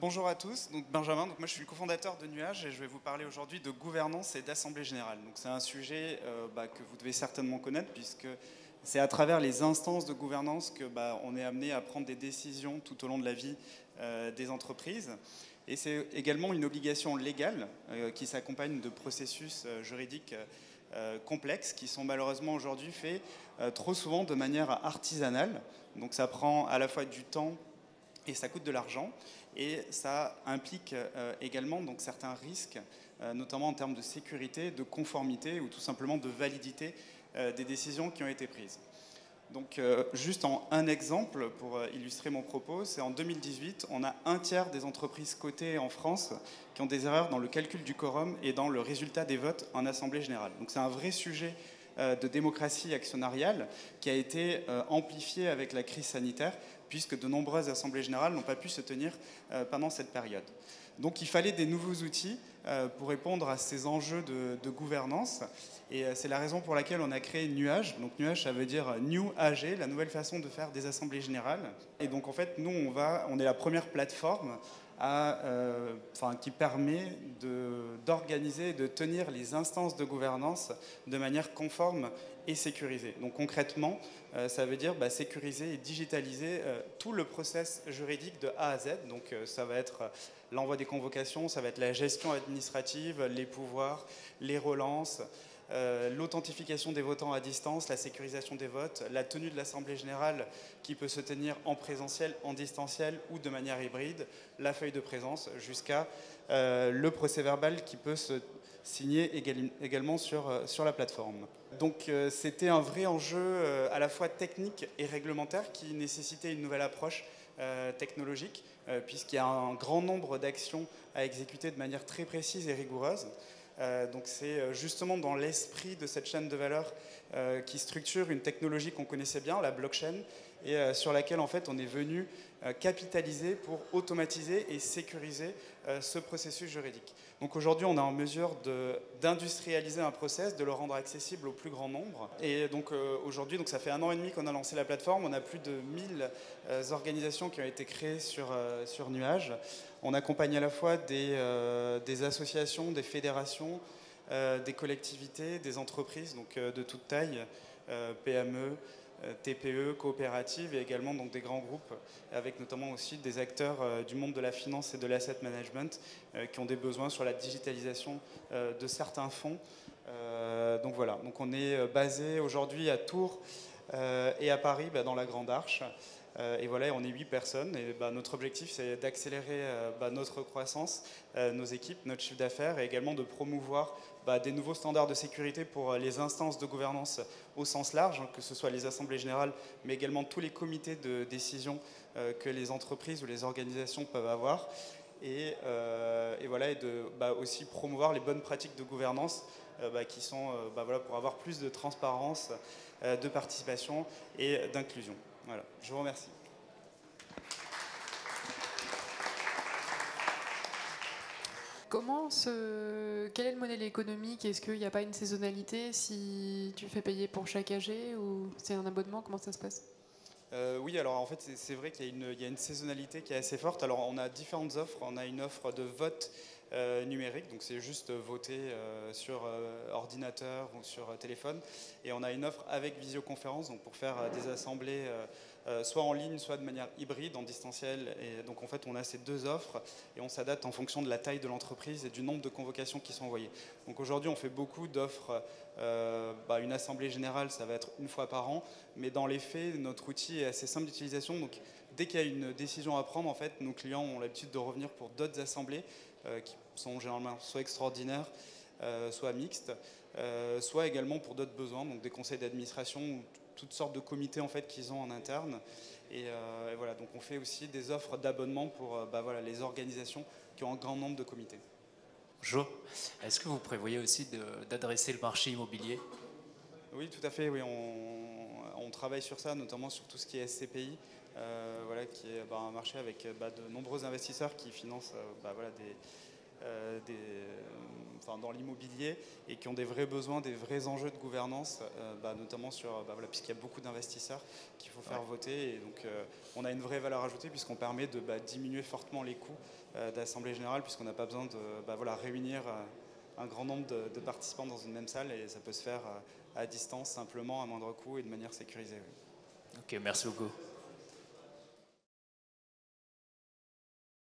Bonjour à tous, donc Benjamin, moi je suis le cofondateur de Nuage et je vais vous parler aujourd'hui de gouvernance et d'assemblée générale. Donc c'est un sujet que vous devez certainement connaître puisque c'est à travers les instances de gouvernance que on est amené à prendre des décisions tout au long de la vie des entreprises. Et c'est également une obligation légale qui s'accompagne de processus juridiques complexes qui sont malheureusement aujourd'hui faits trop souvent de manière artisanale. Donc ça prend à la fois du temps et ça coûte de l'argent. Et ça implique également donc, certains risques, notamment en termes de sécurité, de conformité ou tout simplement de validité des décisions qui ont été prises. Donc juste en un exemple pour illustrer mon propos, c'est en 2018, on a un tiers des entreprises cotées en France qui ont des erreurs dans le calcul du quorum et dans le résultat des votes en Assemblée générale. Donc c'est un vrai sujet de démocratie actionnariale qui a été amplifié avec la crise sanitaire puisque de nombreuses assemblées générales n'ont pas pu se tenir pendant cette période. Donc il fallait des nouveaux outils pour répondre à ces enjeux de gouvernance. Et c'est la raison pour laquelle on a créé Nuage. Donc Nuage, ça veut dire New AG, la nouvelle façon de faire des assemblées générales. Et donc en fait, nous, on est la première plateforme qui permet d'organiser et de tenir les instances de gouvernance de manière conforme et sécurisée. Donc concrètement, ça veut dire sécuriser et digitaliser tout le process juridique de A à Z. Donc ça va être l'envoi des convocations, ça va être la gestion administrative, les pouvoirs, les relances, l'authentification des votants à distance, la sécurisation des votes, la tenue de l'Assemblée générale qui peut se tenir en présentiel, en distanciel ou de manière hybride, la feuille de présence jusqu'à le procès-verbal qui peut se signer également sur la plateforme. Donc c'était un vrai enjeu à la fois technique et réglementaire qui nécessitait une nouvelle approche technologique puisqu'il y a un grand nombre d'actions à exécuter de manière très précise et rigoureuse. Donc c'est justement dans l'esprit de cette chaîne de valeur qui structure une technologie qu'on connaissait bien, la blockchain, et sur laquelle en fait on est venu capitaliser pour automatiser et sécuriser ce processus juridique. Donc aujourd'hui on est en mesure d'industrialiser un process, de le rendre accessible au plus grand nombre. Et donc aujourd'hui, ça fait 1 an et demi qu'on a lancé la plateforme, on a plus de 1000 organisations qui ont été créées sur Nuage. On accompagne à la fois des associations, des fédérations, des collectivités, des entreprises donc, de toute taille, PME, TPE, coopératives et également donc, des grands groupes avec notamment aussi des acteurs du monde de la finance et de l'asset management qui ont des besoins sur la digitalisation de certains fonds. Donc voilà, donc on est basé aujourd'hui à Tours et à Paris dans la Grande Arche. Et voilà, on est 8 personnes et notre objectif c'est d'accélérer notre croissance, nos équipes, notre chiffre d'affaires et également de promouvoir des nouveaux standards de sécurité pour les instances de gouvernance au sens large, que ce soit les assemblées générales mais également tous les comités de décision que les entreprises ou les organisations peuvent avoir et voilà, et de aussi promouvoir les bonnes pratiques de gouvernance qui sont voilà, pour avoir plus de transparence, de participation et d'inclusion. Voilà, je vous remercie. Quel est le modèle économique? Est-ce qu'il n'y a pas une saisonnalité si tu fais payer pour chaque AG ou c'est un abonnement? Comment ça se passe? Oui, alors en fait c'est vrai qu'il y a une saisonnalité qui est assez forte. Alors on a différentes offres. On a une offre de vote numérique, donc c'est juste voter sur ordinateur ou sur téléphone. Et on a une offre avec visioconférence, donc pour faire des assemblées soit en ligne, soit de manière hybride, en distanciel. Et donc en fait on a ces deux offres et on s'adapte en fonction de la taille de l'entreprise et du nombre de convocations qui sont envoyées. Donc aujourd'hui on fait beaucoup d'offres. Une assemblée générale, ça va être une fois par an, mais dans les faits, notre outil est assez simple d'utilisation. Donc, dès qu'il y a une décision à prendre, en fait, nos clients ont l'habitude de revenir pour d'autres assemblées qui sont généralement soit extraordinaires, soit mixtes, soit également pour d'autres besoins, donc des conseils d'administration ou toutes sortes de comités en fait qu'ils ont en interne. Et voilà, donc on fait aussi des offres d'abonnement pour voilà, les organisations qui ont un grand nombre de comités. Bonjour. Est-ce que vous prévoyez aussi d'adresser le marché immobilier? Oui, tout à fait. Oui, on travaille sur ça, notamment sur tout ce qui est SCPI, voilà, qui est un marché avec de nombreux investisseurs qui financent voilà, dans l'immobilier et qui ont des vrais besoins, des vrais enjeux de gouvernance, notamment puisqu'il y a beaucoup d'investisseurs qu'il faut faire voter. Et donc, on a une vraie valeur ajoutée puisqu'on permet de diminuer fortement les coûts d'Assemblée Générale, puisqu'on n'a pas besoin de réunir un grand nombre de participants dans une même salle, et ça peut se faire à distance, simplement, à moindre coût et de manière sécurisée. Ok, merci beaucoup.